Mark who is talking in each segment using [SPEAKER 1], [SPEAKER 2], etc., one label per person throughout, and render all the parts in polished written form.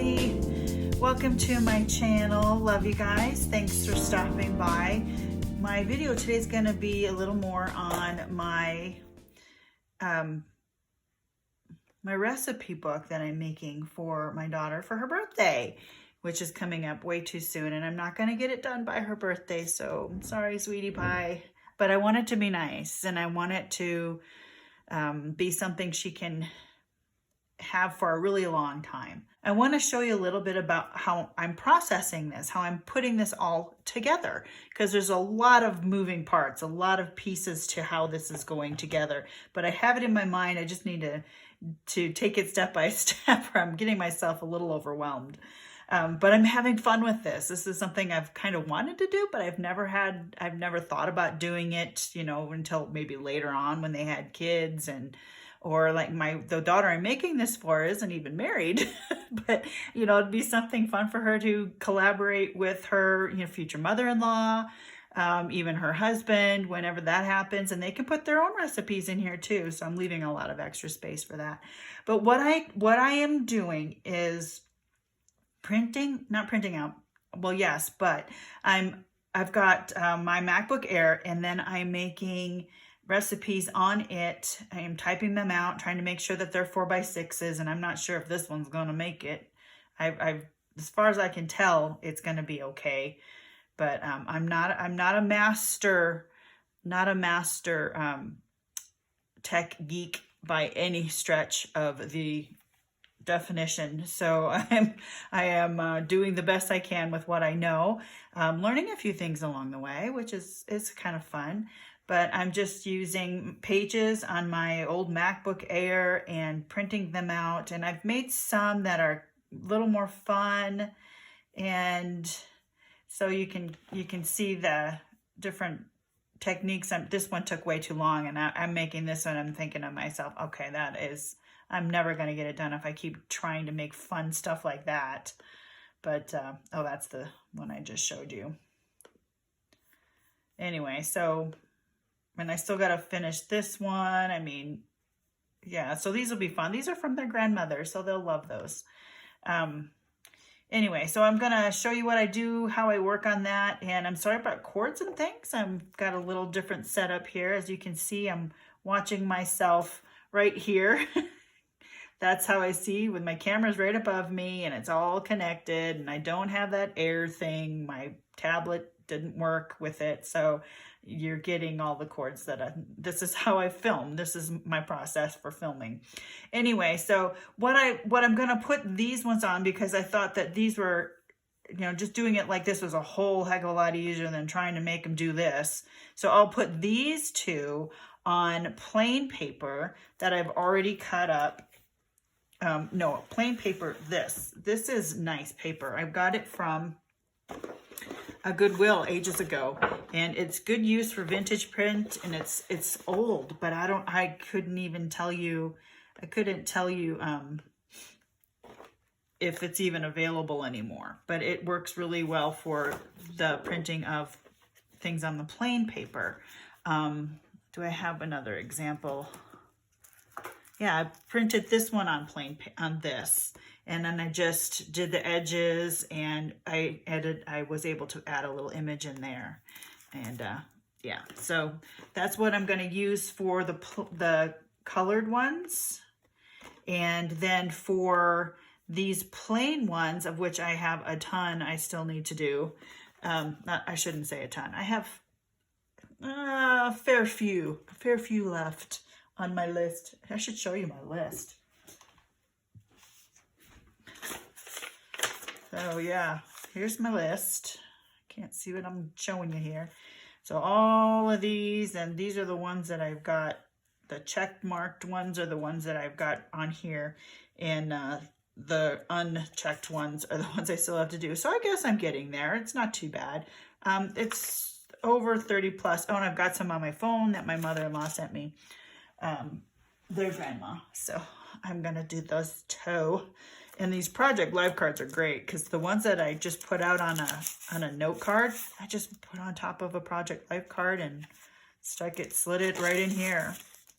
[SPEAKER 1] everybody. Welcome to my channel. Love you guys. Thanks for stopping by. My video today is going to be a little more on my my recipe book that I'm making for my daughter for her birthday, which is coming up way too soon, and I'm not going to get it done by her birthday, so I'm sorry, sweetie pie. But I want it to be nice, and I want it to be something she can have for a really long time. I want to show you a little bit about how I'm processing this, how I'm putting this all together, because there's a lot of moving parts, a lot of pieces to how this is going together. But I have it in my mind. I just need to take it step by step, or I'm getting myself a little overwhelmed. But I'm having fun with this. This is something I've kind of wanted to do, but I've never thought about doing it, you know, until maybe later on when they had kids, or like the daughter I'm making this for isn't even married, but you know, it'd be something fun for her to collaborate with her, you know, future mother-in-law, even her husband, whenever that happens, and they can put their own recipes in here too. So I'm leaving a lot of extra space for that. But what I am doing is not printing out. Well, yes, but I've got my MacBook Air, and then I'm making recipes on it. I am typing them out, trying to make sure that they're 4x6s, and I'm not sure if this one's going to make it. As far as I can tell, it's going to be okay. But I'm not a master tech geek by any stretch of the definition. So I am doing the best I can with what I know, learning a few things along the way, which is kind of fun. But I'm just using pages on my old MacBook Air and printing them out. And I've made some that are a little more fun, and so you can see the different techniques. This one took way too long, and I'm making this one. I'm thinking to myself, okay, I'm never going to get it done if I keep trying to make fun stuff like that. But, oh, that's the one I just showed you. Anyway, so, and I still got to finish this one. I mean, yeah, so these will be fun. These are from their grandmother, so they'll love those. Anyway, so I'm going to show you what I do, how I work on that. And I'm sorry about cords and things. I've got a little different setup here. As you can see, I'm watching myself right here. That's how I see, with my camera's right above me and it's all connected, and I don't have that air thing. My tablet didn't work with it. So you're getting all the cords this is how I film. This is my process for filming. Anyway, so what I'm going to put these ones on, because I thought that these were, you know, just doing it like this was a whole heck of a lot easier than trying to make them do this. So I'll put these two on plain paper that I've already cut up. No, plain paper. This is nice paper. I've got it from a Goodwill ages ago, and it's good use for vintage print, and it's old, but I couldn't tell you if it's even available anymore. But it works really well for the printing of things on the plain paper. Do I have another example? Yeah, I printed this one on this, and then I just did the edges, and I was able to add a little image in there. And yeah, so that's what I'm going to use for the colored ones. And then for these plain ones, of which I have a ton I still need to do. I shouldn't say a ton. I have a fair few left on my list. I should show you my list. So yeah, here's my list. Can't see what I'm showing you here. So all of these, and these are the ones that I've got. The check marked ones are the ones that I've got on here, and the unchecked ones are the ones I still have to do. So I guess I'm getting there. It's not too bad. It's over 30 plus. Oh, and I've got some on my phone that my mother-in-law sent me. Their grandma. So I'm going to do those too. And these project live cards are great, because the ones that I just put out on a note card, I just put on top of a project live card and slid it right in here.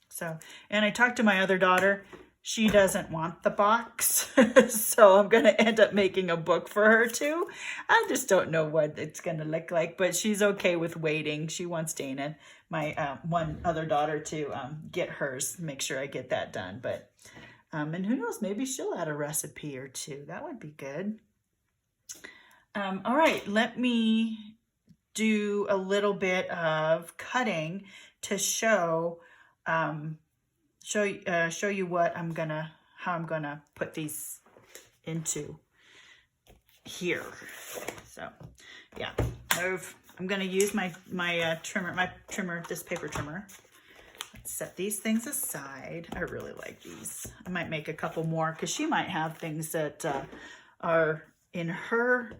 [SPEAKER 1] So, and I talked to my other daughter. She doesn't want the box. So I'm going to end up making a book for her too. I just don't know what it's going to look like, but she's okay with waiting. She wants Dana, my one other daughter, to get hers, make sure I get that done. But and who knows, maybe she'll add a recipe or two. That would be good. All right, let me do a little bit of cutting to show you what how I'm gonna put these into here. So yeah, I'm gonna use my trimmer, this paper trimmer. Let's set these things aside. I really like these. I might make a couple more because she might have things that are in her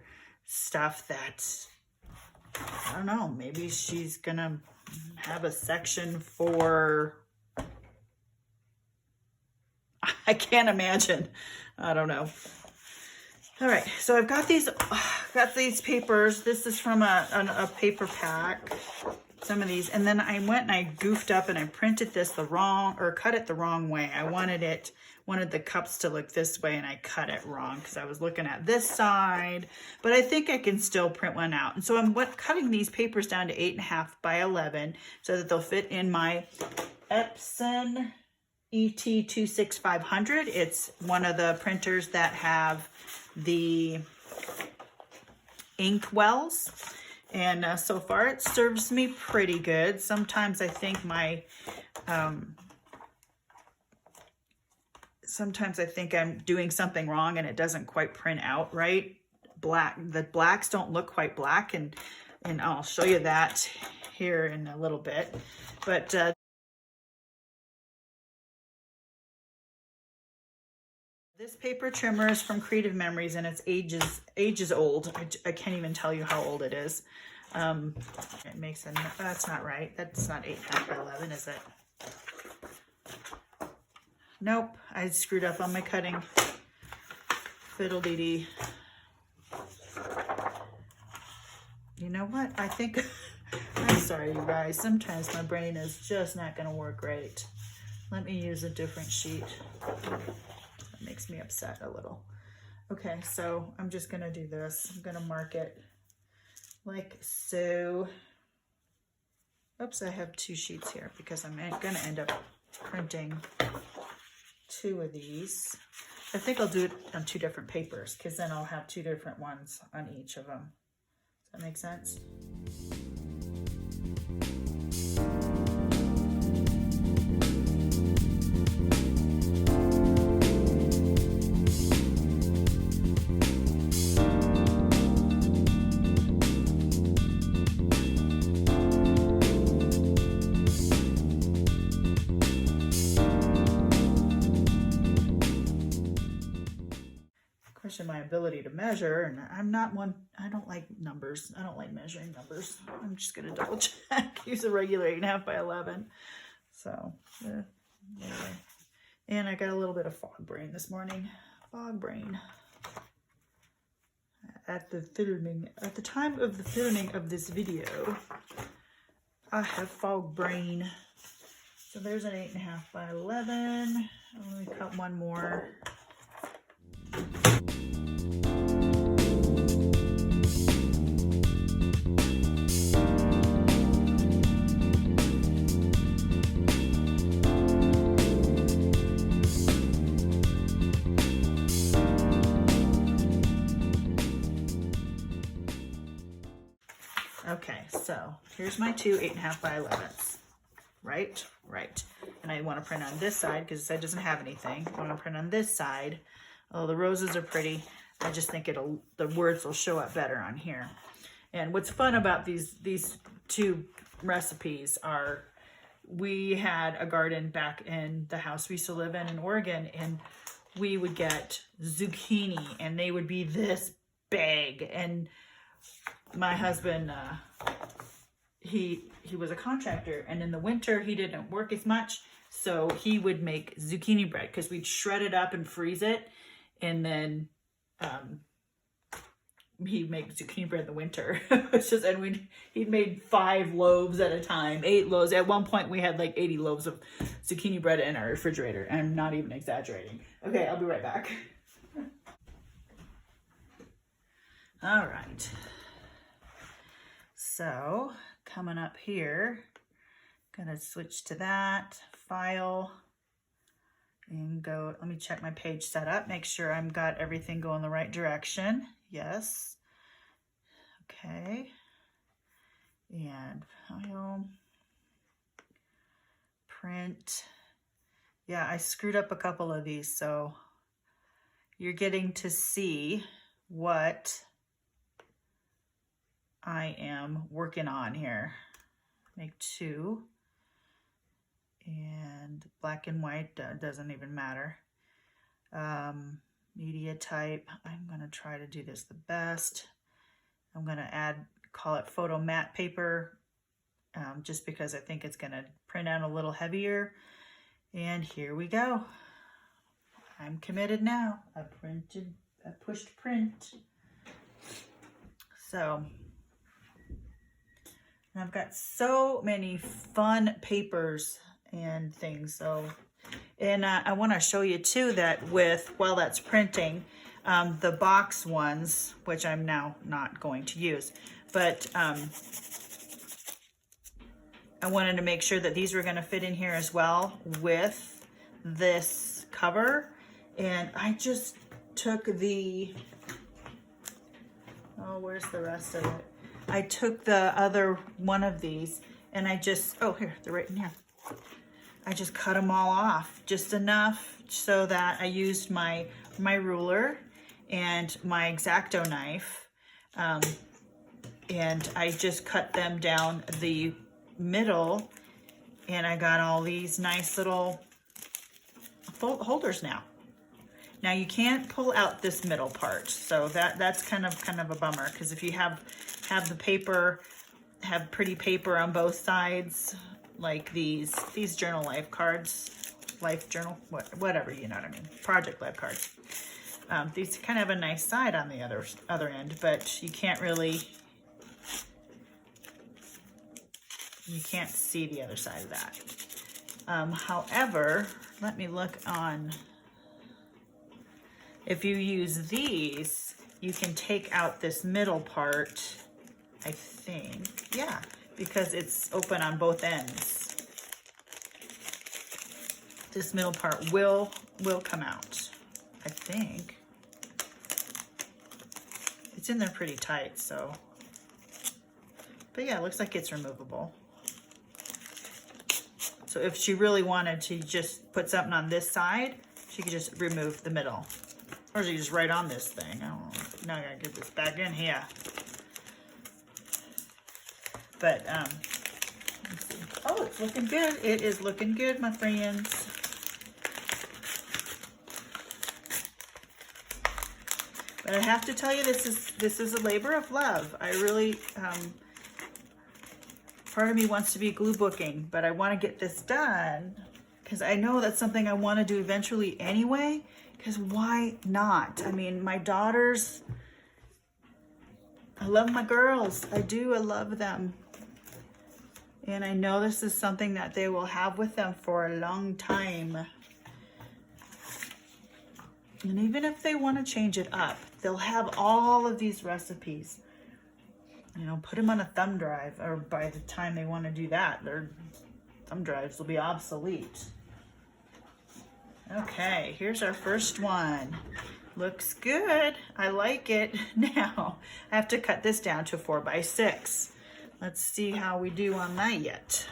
[SPEAKER 1] stuff that, I don't know, maybe she's gonna have a section for, I can't imagine. I don't know. All right, so I've got these papers. This is from a paper pack, some of these. And then I went and I goofed up and I printed this cut it the wrong way. I wanted the cups to look this way and I cut it wrong because I was looking at this side, but I think I can still print one out. And so I'm cutting these papers down to 8.5 by 11 so that they'll fit in my Epson ET26500. It's one of the printers that have the ink wells. And so far it serves me pretty good. Sometimes I think sometimes I think I'm doing something wrong and it doesn't quite print out right. The blacks don't look quite black, and I'll show you that here in a little bit. But this paper trimmer is from Creative Memories, and it's ages old. I can't even tell you how old it is. It makes that's not right. That's not 8.5 by 11, is it? Nope, I screwed up on my cutting. Fiddle-dee-dee. You know what? I think, I'm sorry, you guys. Sometimes my brain is just not going to work right. Let me use a different sheet. That makes me upset a little. Okay, so I'm just going to do this. I'm going to mark it like so. Oops, I have two sheets here because I'm going to end up printing two of these. I think I'll do it on two different papers because then I'll have two different ones on each of them. Does that make sense? My ability to measure, and I'm not one, I don't like numbers. I don't like measuring numbers. I'm just going to double check. Use a regular 8.5 by 11. So anyway, and I got a little bit of fog brain this morning. Fog brain. At the time of the filming of this video, I have fog brain. So there's an 8.5 by 11. Let me cut one more. Okay, so here's my two 8.5 by 11s. Right? Right. And I want to print on this side because it doesn't have anything. I want to print on this side. Oh, the roses are pretty. I just think the words will show up better on here. And what's fun about these two recipes are, we had a garden back in the house we used to live in Oregon, and we would get zucchini and they would be this big. And my husband, he was a contractor, and in the winter he didn't work as much, so he would make zucchini bread because we'd shred it up and freeze it, and then he'd make zucchini bread in the winter. He'd made 5 loaves at a time, 8 loaves. At one point we had like 80 loaves of zucchini bread in our refrigerator. I'm not even exaggerating. Okay, I'll be right back. All right. So coming up here, gonna switch to that file and go, let me check my page setup, make sure I've got everything going the right direction. Yes. Okay. And file, print. Yeah, I screwed up a couple of these, so you're getting to see what I am working on here. Make 2, and black and white doesn't even matter. Media type, I'm gonna try to do this the best. I'm gonna call it photo matte paper, just because I think it's gonna print out a little heavier. And here we go. I'm committed now. I pushed print. So, and I've got so many fun papers and things. So, and I want to show you too that while that's printing, the box ones, which I'm now not going to use, but I wanted to make sure that these were going to fit in here as well with this cover. And I just took where's the rest of it? I took the other one of these and I just, here, they're right in here. I just cut them all off, just enough so that I used my ruler and my X-Acto knife. And I just cut them down the middle, and I got all these nice little holders now. Now you can't pull out this middle part, so that's kind of a bummer, because if you have the paper, have pretty paper on both sides, like these journal life cards, life journal, whatever, you know what I mean, project life cards. These kind of have a nice side on the other end, but you can't see the other side of that. However, let me look on. If you use these, you can take out this middle part, I think. Yeah, because it's open on both ends. This middle part will come out, I think. It's in there pretty tight, so. But yeah, it looks like it's removable. So if she really wanted to just put something on this side, she could just remove the middle. Or she just write on this thing. I don't know. Now I gotta get this back in here. But, let's see. Oh, it's looking good. It is looking good, my friends. But I have to tell you, this is a labor of love. I really, part of me wants to be glue booking, but I want to get this done because I know that's something I want to do eventually anyway, because why not? I mean, my daughters, I love my girls. I do, I love them. And I know this is something that they will have with them for a long time. And even if they want to change it up, they'll have all of these recipes. You know, put them on a thumb drive, or by the time they want to do that, their thumb drives will be obsolete. Okay, here's our first one. Looks good. I like it. Now, I have to cut this down to 4x6. Let's see how we do on that yet.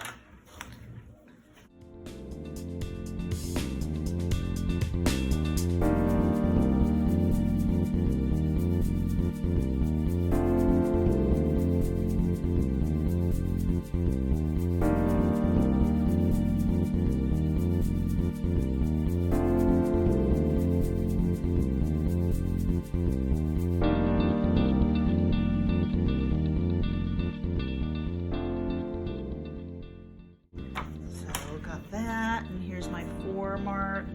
[SPEAKER 1] Mark.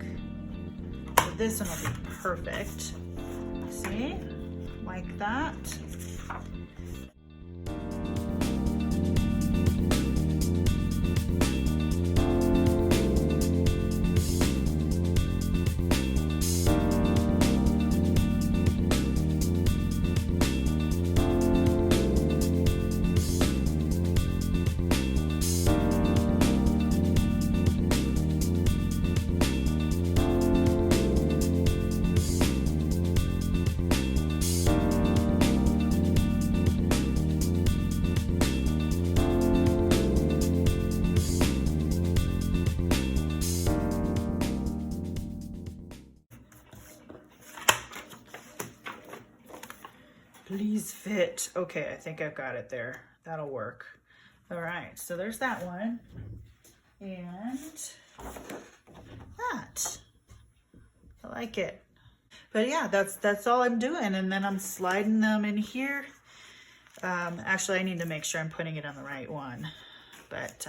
[SPEAKER 1] So this one will be perfect. See? Like that. Please fit. Okay, I think I've got it there. That'll work. All right, so there's that one. And that. I like it. But yeah, that's all I'm doing. And then I'm sliding them in here. Actually, I need to make sure I'm putting it on the right one. But,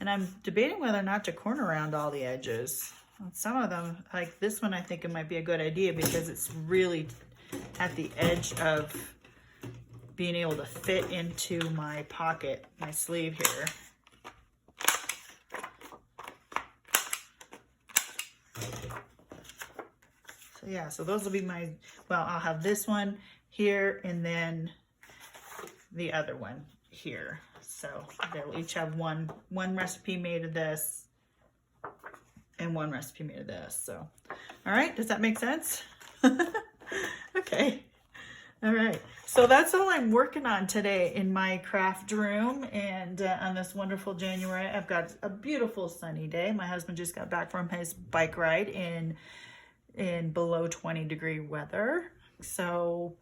[SPEAKER 1] and I'm debating whether or not to corner around all the edges. Some of them, like this one, I think it might be a good idea because it's really at the edge of being able to fit into my pocket, my sleeve here. So yeah, so those will be my, well, I'll have this one here and then the other one here. So they'll each have one recipe made of this and one recipe made of this. So, all right, does that make sense? Okay. All right. So that's all I'm working on today in my craft room. And on this wonderful January, I've got a beautiful sunny day. My husband just got back from his bike ride in below 20-degree weather. So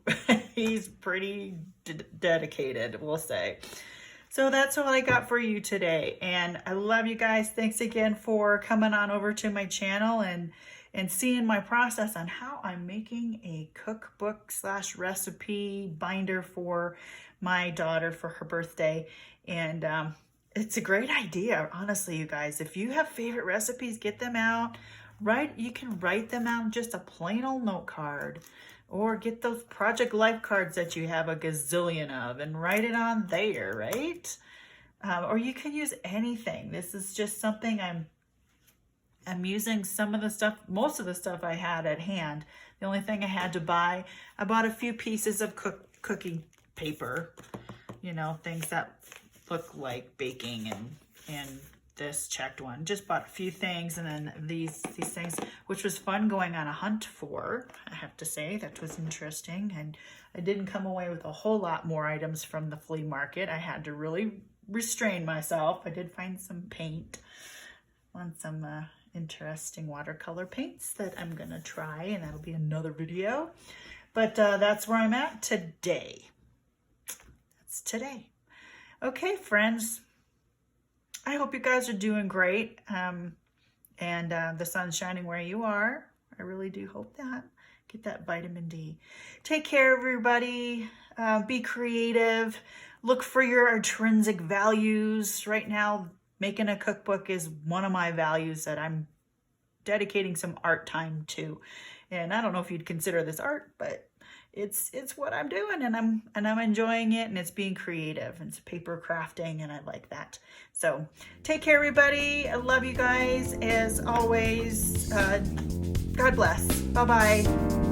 [SPEAKER 1] he's pretty dedicated, we'll say. So that's all I got for you today. And I love you guys. Thanks again for coming on over to my channel and seeing my process on how I'm making a cookbook / recipe binder for my daughter for her birthday. And it's a great idea, honestly, you guys. If you have favorite recipes, get them out. You can write them out on just a plain old note card. Or get those Project Life cards that you have a gazillion of and write it on there, right? Or you can use anything. This is just something I'm using some of the stuff, most of the stuff I had at hand. The only thing I had to buy, I bought a few pieces of cookie paper, you know, things that look like baking and this checked one. Just bought a few things and then these things, which was fun going on a hunt for, I have to say. That was interesting. And I didn't come away with a whole lot more items from the flea market. I had to really restrain myself. I did find some paint on some interesting watercolor paints that I'm gonna try, and that'll be another video. But that's where I'm at today. That's today. Okay, friends. I hope you guys are doing great, and the sun's shining where you are. I really do hope that. Get that vitamin D. Take care, everybody. Be creative. Look for your intrinsic values. Right now, making a cookbook is one of my values that I'm dedicating some art time to. And I don't know if you'd consider this art, but it's what I'm doing, and I'm enjoying it, and it's being creative. It's paper crafting, and I like that. So take care, everybody. I love you guys as always. God bless. Bye-bye.